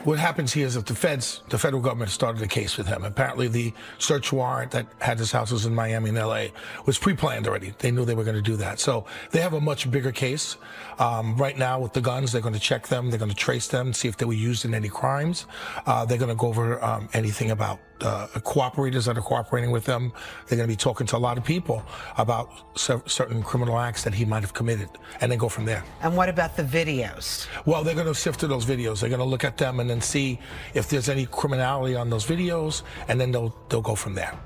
What happens here is that the federal government started a case with him. Apparently the search warrant that had his houses in Miami and LA was pre-planned already. They knew they were going to do that. So they have a much bigger case. Right now with the guns, they're going to check them. They're going to trace them, see if they were used in any crimes. They're going to go over anything about cooperators that are cooperating with them. They're going to be talking to a lot of people about certain criminal acts that he might have committed, and then go from there. And what about the videos? Well, they're going to sift through those videos. They're going to look at them and then see if there's any criminality on those videos, and then they'll go from there.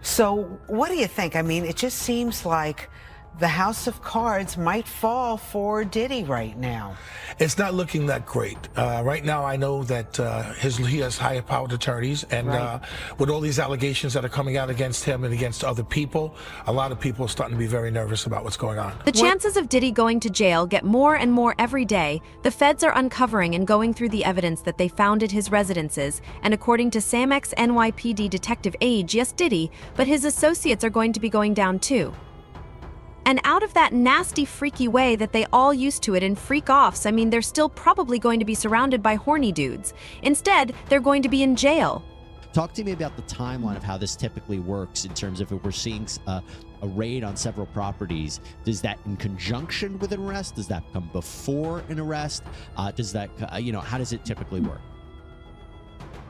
So what do you think? I mean, it just seems like the house of cards might fall for Diddy right now. It's not looking that great. Right now, I know that he has higher-powered attorneys, and with all these allegations that are coming out against him and against other people, a lot of people are starting to be very nervous about what's going on. The chances of Diddy going to jail get more and more every day. The feds are uncovering and going through the evidence that they found at his residences, and according to Samex NYPD Detective Age, yes, Diddy, but his associates are going to be going down too. And out of that nasty, freaky way that they all used to it in freak-offs, I mean, they're still probably going to be surrounded by horny dudes. Instead, they're going to be in jail. Talk to me about the timeline of how this typically works in terms of if we're seeing a raid on several properties. Does that in conjunction with an arrest? Does that come before an arrest? Does that, how does it typically work?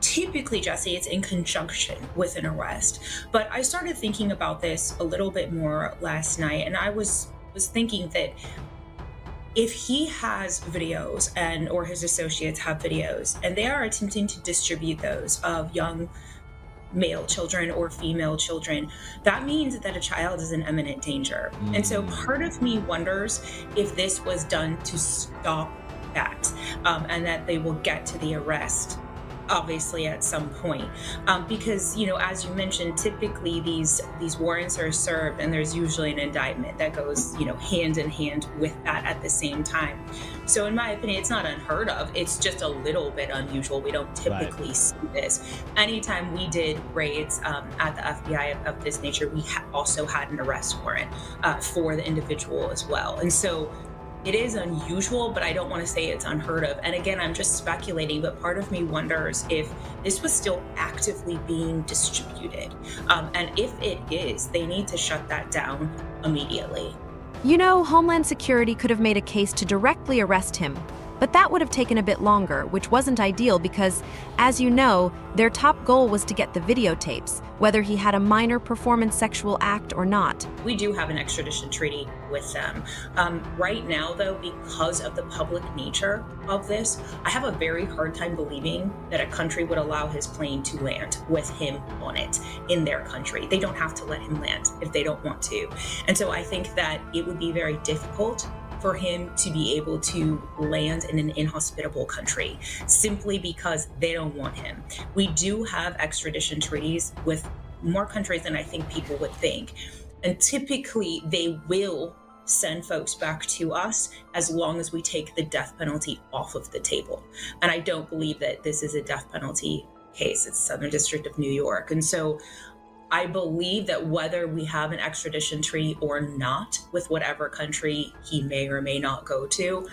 Typically, Jesse, it's in conjunction with an arrest. But I started thinking about this a little bit more last night, and I was thinking that if he has videos or his associates have videos, and they are attempting to distribute those of young male children or female children, that means that a child is in imminent danger. And so part of me wonders if this was done to stop that, and that they will get to the arrest obviously at some point, because as you mentioned, typically these warrants are served and there's usually an indictment that goes hand in hand with that at the same time. So in my opinion, it's not unheard of, it's just a little bit unusual. We don't typically see this. Anytime we did raids at the FBI of this nature, we also had an arrest warrant for the individual as well. And so it is unusual, but I don't want to say it's unheard of. And again, I'm just speculating, but part of me wonders if this was still actively being distributed. And if it is, they need to shut that down immediately. Homeland Security could have made a case to directly arrest him, but that would have taken a bit longer, which wasn't ideal because, as you know, their top goal was to get the videotapes, whether he had a minor performance sexual act or not. We do have an extradition treaty with them. Right now, though, because of the public nature of this, I have a very hard time believing that a country would allow his plane to land with him on it in their country. They don't have to let him land if they don't want to. And so I think that it would be very difficult for him to be able to land in an inhospitable country simply because they don't want him. We do have extradition treaties with more countries than I think people would think. And typically they will send folks back to us as long as we take the death penalty off of the table. And I don't believe that this is a death penalty case. It's Southern District of New York. And so I believe that whether we have an extradition treaty or not with whatever country he may or may not go to,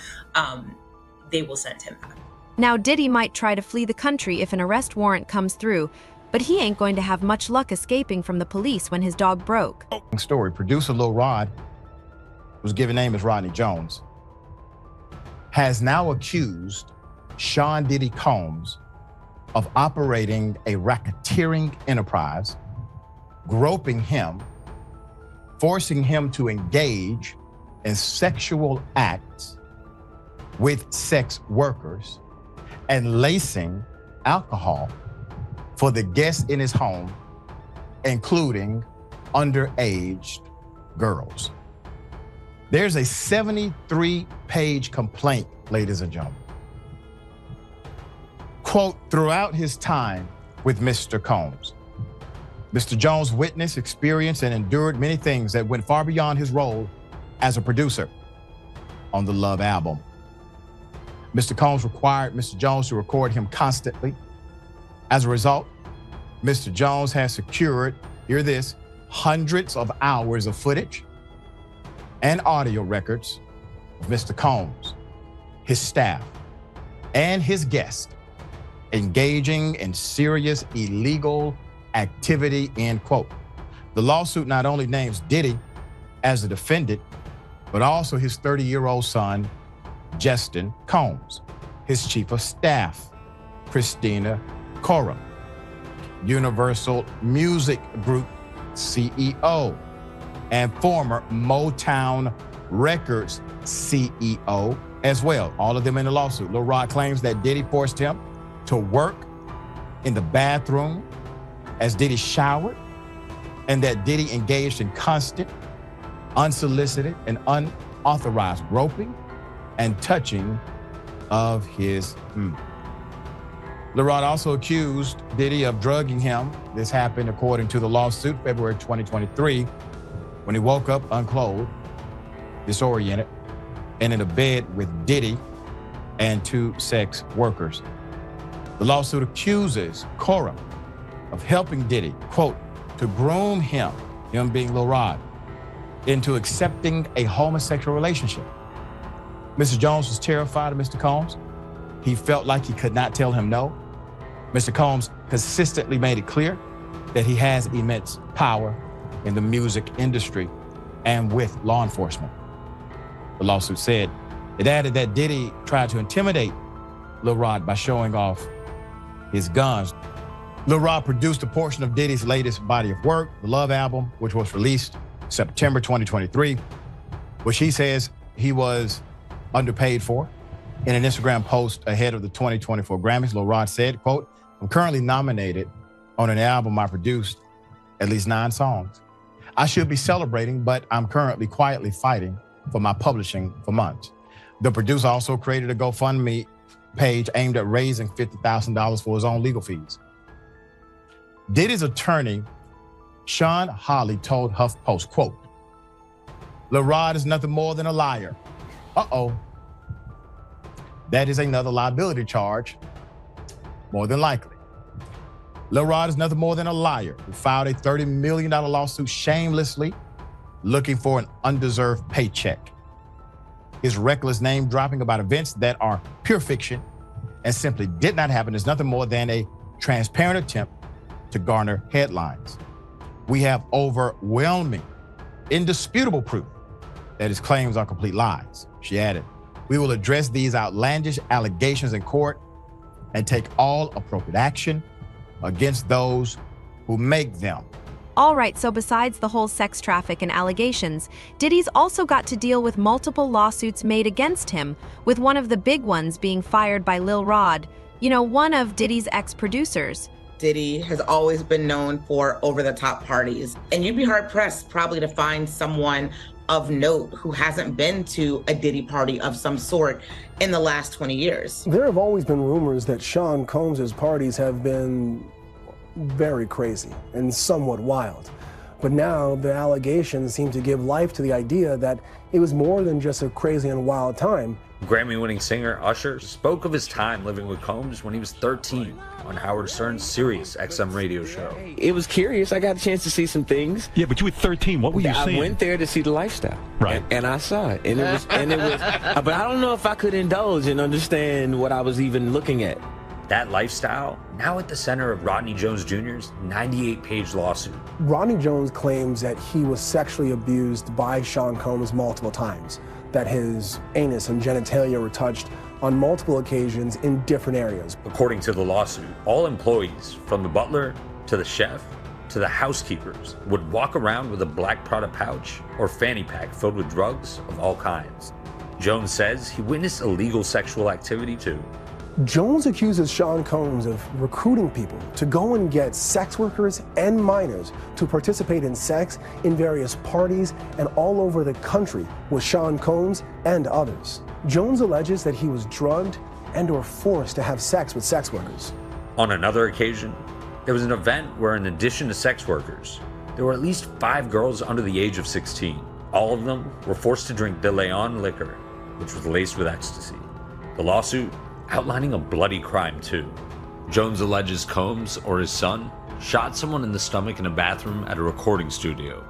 they will send him back. Now, Diddy might try to flee the country if an arrest warrant comes through, but he ain't going to have much luck escaping from the police when his dog broke. Story. Producer Lil Rod, whose given name is Rodney Jones, has now accused Sean Diddy Combs of operating a racketeering enterprise, groping him, forcing him to engage in sexual acts with sex workers, and lacing alcohol for the guests in his home, including underage girls. There's a 73-page complaint, ladies and gentlemen. Quote, throughout his time with Mr. Combs, Mr. Jones witnessed, experienced, and endured many things that went far beyond his role as a producer on the Love album. Mr. Combs required Mr. Jones to record him constantly. As a result, Mr. Jones has secured, hear this, hundreds of hours of footage and audio records of Mr. Combs, his staff, and his guests engaging in serious illegal activity, end quote. The lawsuit not only names Diddy as the defendant, but also his 30-year-old son, Justin Combs, his chief of staff, Christina Coram, Universal Music Group CEO, and former Motown Records CEO as well. All of them in the lawsuit. Lil Rod claims that Diddy forced him to work in the bathroom as Diddy showered, and that Diddy engaged in constant, unsolicited, and unauthorized groping and touching of his Lil Rod also accused Diddy of drugging him. This happened, according to the lawsuit, February 2023, when he woke up unclothed, disoriented, and in a bed with Diddy and 2 sex workers. The lawsuit accuses Coram of helping Diddy, quote, to groom him being Lil Rod, into accepting a homosexual relationship. Mr. Jones was terrified of Mr. Combs. He felt like he could not tell him no. Mr. Combs consistently made it clear that he has immense power in the music industry and with law enforcement. The lawsuit said it added that Diddy tried to intimidate Lil Rod by showing off his guns. Lil Rod produced a portion of Diddy's latest body of work, the Love album, which was released September 2023, which he says he was underpaid for. In an Instagram post ahead of the 2024 Grammys, Lil Rod said, quote, I'm currently nominated on an album I produced at least 9 songs. I should be celebrating, but I'm currently quietly fighting for my publishing for months. The producer also created a GoFundMe page aimed at raising $50,000 for his own legal fees. Diddy's attorney, Sean Hawley, told HuffPost, quote, Lil Rod is nothing more than a liar. Uh-oh. That is another liability charge, more than likely. Lil Rod is nothing more than a liar who filed a $30 million lawsuit shamelessly looking for an undeserved paycheck. His reckless name dropping about events that are pure fiction and simply did not happen is nothing more than a transparent attempt to garner headlines. We have overwhelming, indisputable proof that his claims are complete lies, she added. We will address these outlandish allegations in court and take all appropriate action against those who make them. All right, so besides the whole sex traffic and allegations, Diddy's also got to deal with multiple lawsuits made against him, with one of the big ones being fired by Lil Rod, one of Diddy's ex-producers. Diddy has always been known for over-the-top parties, and you'd be hard-pressed probably to find someone of note who hasn't been to a Diddy party of some sort in the last 20 years. There have always been rumors that Sean Combs' parties have been very crazy and somewhat wild. But now the allegations seem to give life to the idea that it was more than just a crazy and wild time. Grammy-winning singer Usher spoke of his time living with Combs when he was 13 on Howard Stern's Sirius XM radio show. It was curious. I got a chance to see some things. Yeah, but you were 13. What were you seeing? I went there to see the lifestyle. Right. And I saw it. And it was, but I don't know if I could indulge and understand what I was even looking at. That lifestyle, now at the center of Rodney Jones Jr.'s 98-page lawsuit. Rodney Jones claims that he was sexually abused by Sean Combs multiple times, that his anus and genitalia were touched on multiple occasions in different areas. According to the lawsuit, all employees, from the butler to the chef to the housekeepers, would walk around with a black Prada pouch or fanny pack filled with drugs of all kinds. Jones says he witnessed illegal sexual activity too. Jones accuses Sean Combs of recruiting people to go and get sex workers and minors to participate in sex in various parties and all over the country with Sean Combs and others. Jones alleges that he was drugged and or forced to have sex with sex workers. On another occasion, there was an event where, in addition to sex workers, there were at least 5 girls under the age of 16. All of them were forced to drink De Leon liquor, which was laced with ecstasy. The lawsuit outlining a bloody crime too. Jones alleges Combs or his son shot someone in the stomach in a bathroom at a recording studio,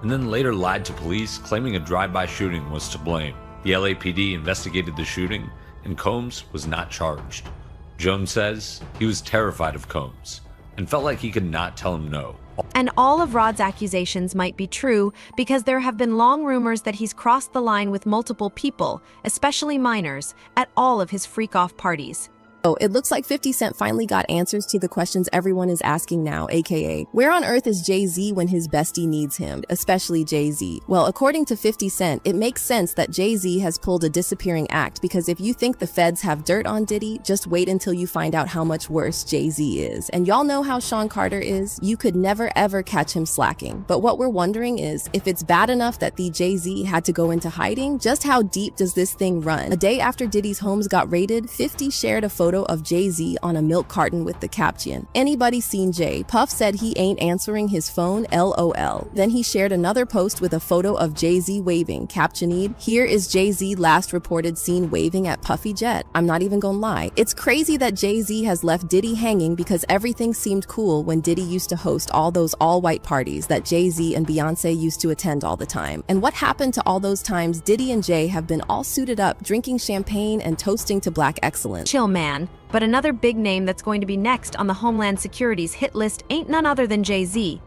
and then later lied to police, claiming a drive-by shooting was to blame. The LAPD investigated the shooting, and Combs was not charged. Jones says he was terrified of Combs and felt like he could not tell him no. And all of Rod's accusations might be true because there have been long rumors that he's crossed the line with multiple people, especially minors, at all of his freak-off parties. Oh, it looks like 50 Cent finally got answers to the questions everyone is asking now, aka, where on earth is Jay-Z when his bestie needs him, especially Jay-Z? Well, according to 50 Cent, it makes sense that Jay-Z has pulled a disappearing act because if you think the feds have dirt on Diddy, just wait until you find out how much worse Jay-Z is. And y'all know how Sean Carter is. You could never ever catch him slacking. But what we're wondering is, if it's bad enough that the Jay-Z had to go into hiding, just how deep does this thing run? A day after Diddy's homes got raided, 50 shared a photo of Jay-Z on a milk carton with the caption, "Anybody seen Jay? Puff said he ain't answering his phone, LOL." Then he shared another post with a photo of Jay-Z waving, captioned, "Here is Jay-Z last reported seen waving at Puffy Jet." I'm not even gonna lie. It's crazy that Jay-Z has left Diddy hanging because everything seemed cool when Diddy used to host all those all-white parties that Jay-Z and Beyonce used to attend all the time. And what happened to all those times Diddy and Jay have been all suited up, drinking champagne and toasting to Black excellence? Chill, man. But another big name that's going to be next on the Homeland Security's hit list ain't none other than Jay-Z.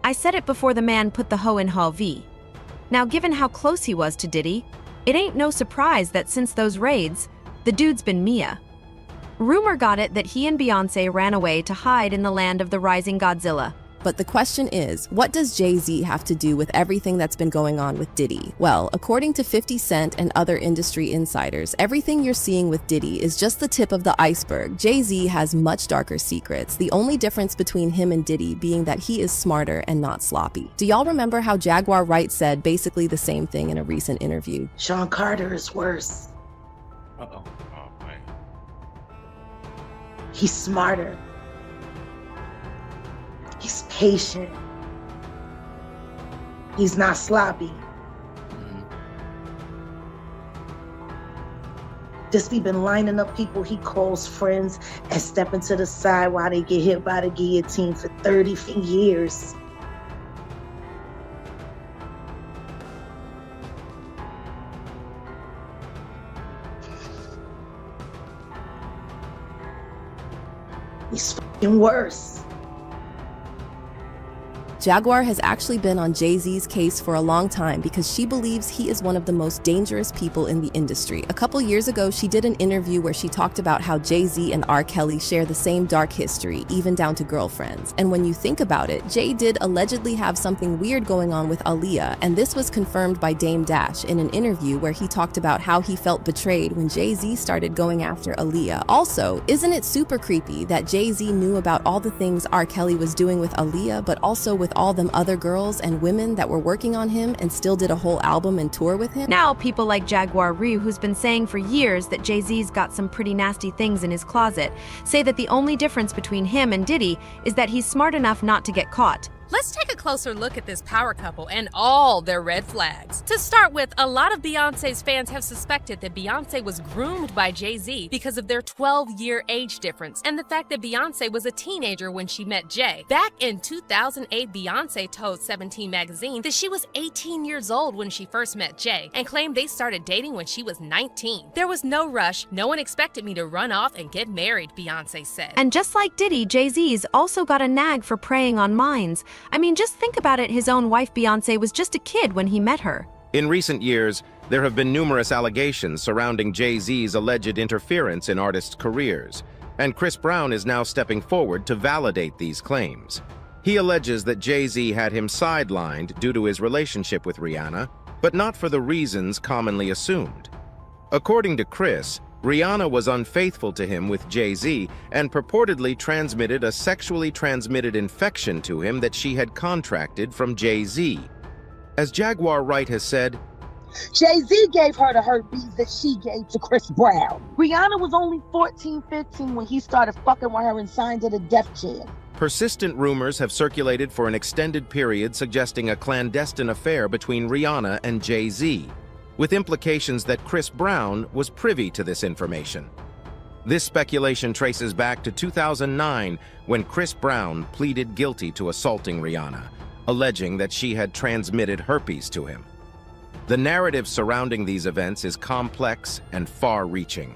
I said it before the man put the hoe in H-V. Now, given how close he was to Diddy, it ain't no surprise that since those raids, the dude's been Mia. Rumor got it that he and Beyonce ran away to hide in the land of the rising Godzilla. But the question is, what does Jay-Z have to do with everything that's been going on with Diddy? Well, according to 50 Cent and other industry insiders, everything you're seeing with Diddy is just the tip of the iceberg. Jay-Z has much darker secrets, the only difference between him and Diddy being that he is smarter and not sloppy. Do y'all remember how Jaguar Wright said basically the same thing in a recent interview? Sean Carter is worse. Uh-oh. Oh, man. He's smarter. He's patient. He's not sloppy. Just he been lining up people he calls friends and stepping to the side while they get hit by the guillotine for 30 years. He's fucking worse. Jaguar has actually been on Jay-Z's case for a long time because she believes he is one of the most dangerous people in the industry. A couple years ago, she did an interview where she talked about how Jay-Z and R. Kelly share the same dark history, even down to girlfriends. And when you think about it, Jay did allegedly have something weird going on with Aaliyah, and this was confirmed by Dame Dash in an interview where he talked about how he felt betrayed when Jay-Z started going after Aaliyah. Also, isn't it super creepy that Jay-Z knew about all the things R. Kelly was doing with Aaliyah, but also with all them other girls and women that were working on him and still did a whole album and tour with him? Now, people like Jaguar Ryu, who's been saying for years that Jay-Z's got some pretty nasty things in his closet, say that the only difference between him and Diddy is that he's smart enough not to get caught. Let's take a closer look at this power couple and all their red flags. To start with, a lot of Beyonce's fans have suspected that Beyonce was groomed by Jay-Z because of their 12-year age difference and the fact that Beyonce was a teenager when she met Jay. Back in 2008, Beyonce told 17 magazine that she was 18 years old when she first met Jay and claimed they started dating when she was 19. There was no rush. No one expected me to run off and get married, Beyonce said. And just like Diddy, Jay-Z's also got a nag for preying on minds. I mean, just think about it, his own wife Beyonce was just a kid when he met her. In recent years, there have been numerous allegations surrounding Jay-Z's alleged interference in artists' careers, and Chris Brown is now stepping forward to validate these claims. He alleges that Jay-Z had him sidelined due to his relationship with Rihanna, but not for the reasons commonly assumed. According to Chris, Rihanna was unfaithful to him with Jay-Z and purportedly transmitted a sexually transmitted infection to him that she had contracted from Jay-Z. As Jaguar Wright has said, Jay-Z gave her the herpes that she gave to Chris Brown. Rihanna was only 14, 15 when he started fucking with her and signed her to Def Jam. persistent rumors have circulated for an extended period suggesting a clandestine affair between Rihanna and Jay-Z, with implications that Chris Brown was privy to this information. This speculation traces back to 2009 when Chris Brown pleaded guilty to assaulting Rihanna, alleging that she had transmitted herpes to him. The narrative surrounding these events is complex and far-reaching.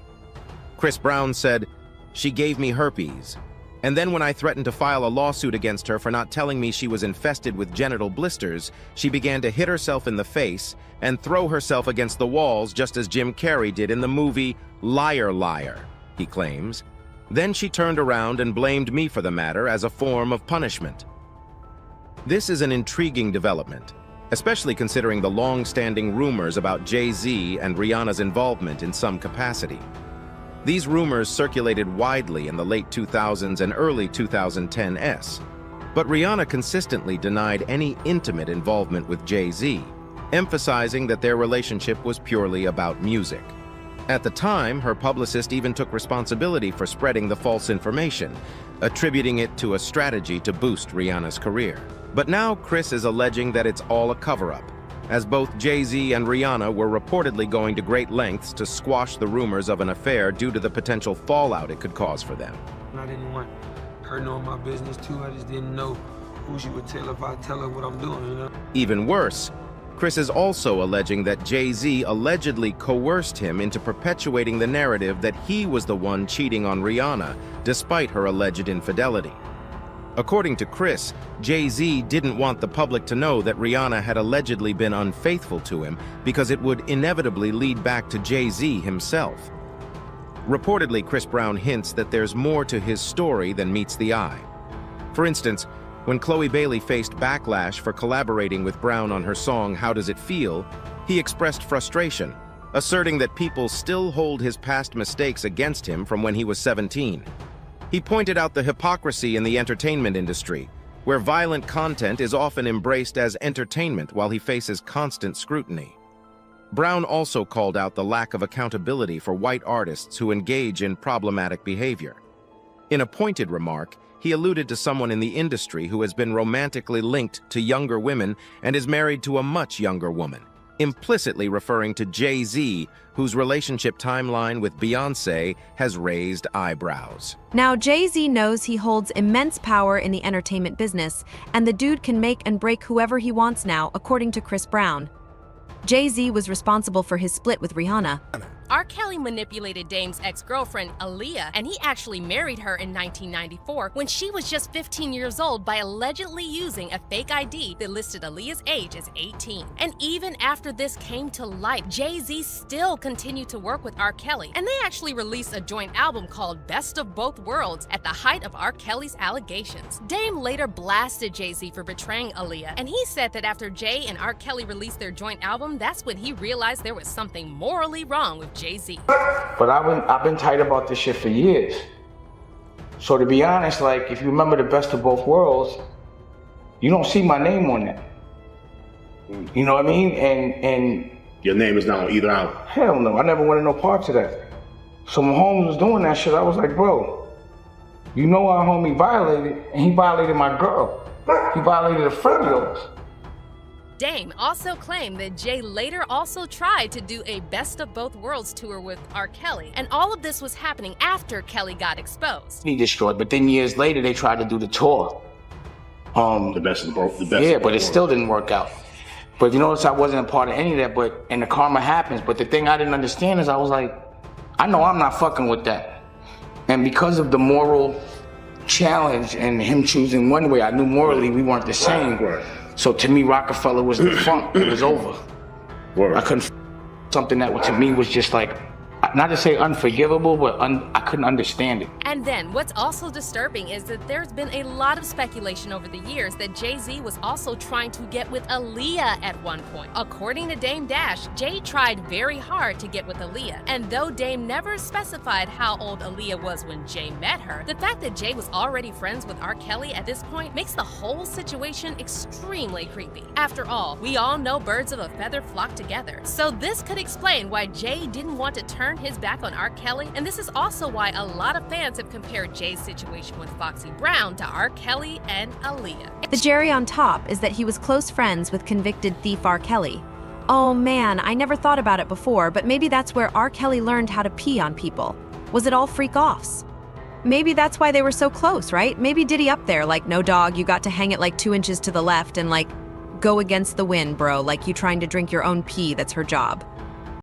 Chris Brown said, She gave me herpes. And then when I threatened to file a lawsuit against her for not telling me she was infested with genital blisters, she began to hit herself in the face and throw herself against the walls just as Jim Carrey did in the movie Liar Liar, he claims. Then she turned around and blamed me for the matter as a form of punishment. This is an intriguing development, especially considering the long-standing rumors about Jay-Z and Rihanna's involvement in some capacity. These rumors circulated widely in the late 2000s and early 2010s, but Rihanna consistently denied any intimate involvement with Jay-Z, emphasizing that their relationship was purely about music. At the time, her publicist even took responsibility for spreading the false information, attributing it to a strategy to boost Rihanna's career. But now Chris is alleging that it's all a cover-up, as both Jay-Z and Rihanna were reportedly going to great lengths to squash the rumors of an affair due to the potential fallout it could cause for them. I didn't want her knowing my business too. I just didn't know who she would tell if I tell her what I'm doing, you know? Even worse, Chris is also alleging that Jay-Z allegedly coerced him into perpetuating the narrative that he was the one cheating on Rihanna, despite her alleged infidelity. According to Chris, Jay-Z didn't want the public to know that Rihanna had allegedly been unfaithful to him because it would inevitably lead back to Jay-Z himself. Reportedly, Chris Brown hints that there's more to his story than meets the eye. For instance, when Chloe Bailey faced backlash for collaborating with Brown on her song How Does It Feel, he expressed frustration, asserting that people still hold his past mistakes against him from when he was 17. He pointed out the hypocrisy in the entertainment industry, where violent content is often embraced as entertainment while he faces constant scrutiny. Brown also called out the lack of accountability for white artists who engage in problematic behavior. In a pointed remark, he alluded to someone in the industry who has been romantically linked to younger women and is married to a much younger woman, implicitly referring to Jay-Z, whose relationship timeline with Beyoncé has raised eyebrows. Now, Jay-Z knows he holds immense power in the entertainment business, and the dude can make and break whoever he wants now, according to Chris Brown. Jay-Z was responsible for his split with Rihanna. R. Kelly manipulated Dame's ex-girlfriend, Aaliyah, and he actually married her in 1994 when she was just 15 years old by allegedly using a fake ID that listed Aaliyah's age as 18. And even after this came to light, Jay-Z still continued to work with R. Kelly, and they actually released a joint album called Best of Both Worlds at the height of R. Kelly's allegations. Dame later blasted Jay-Z for betraying Aaliyah, and he said that after Jay and R. Kelly released their joint album, that's when he realized there was something morally wrong with Jay-Z. But I've been tight about this shit for years. So to be honest, like, if you remember the Best of Both Worlds, you don't see my name on that. You know what I mean? And your name is not on either album? Hell no, I never wanted no parts of that. So when Holmes was doing that shit, I was like, bro, you know our homie violated, and he violated my girl. He violated a friend of yours. Dame also claimed that Jay later also tried to do a Best of Both Worlds tour with R. Kelly, and all of this was happening after Kelly got exposed. He destroyed, but then years later they tried to do the tour. The best of both. Yeah, but it still didn't work out. But you notice I wasn't a part of any of that, and the karma happens. But the thing I didn't understand is I was like, I know I'm not fucking with that. And because of the moral challenge and him choosing one way, I knew morally we weren't the same. So to me, Rockefeller was the funk. It was over. I couldn't something that to me was just like, not to say unforgivable, but I couldn't understand it. And then what's also disturbing is that there's been a lot of speculation over the years that Jay-Z was also trying to get with Aaliyah at one point. According to Dame Dash, Jay tried very hard to get with Aaliyah. And though Dame never specified how old Aaliyah was when Jay met her, the fact that Jay was already friends with R. Kelly at this point makes the whole situation extremely creepy. After all, we all know birds of a feather flock together. So this could explain why Jay didn't want to turn his back on R. Kelly, and this is also why a lot of fans have compared Jay's situation with Foxy Brown to R. Kelly and Aaliyah. The cherry on top is that he was close friends with convicted thief R. Kelly. Oh man, I never thought about it before, but maybe that's where R. Kelly learned how to pee on people. Was it all freak-offs? Maybe that's why they were so close, right? Maybe Diddy up there, like, no dog, you got to hang it like 2 inches to the left and like, go against the wind, bro, like you trying to drink your own pee, that's her job.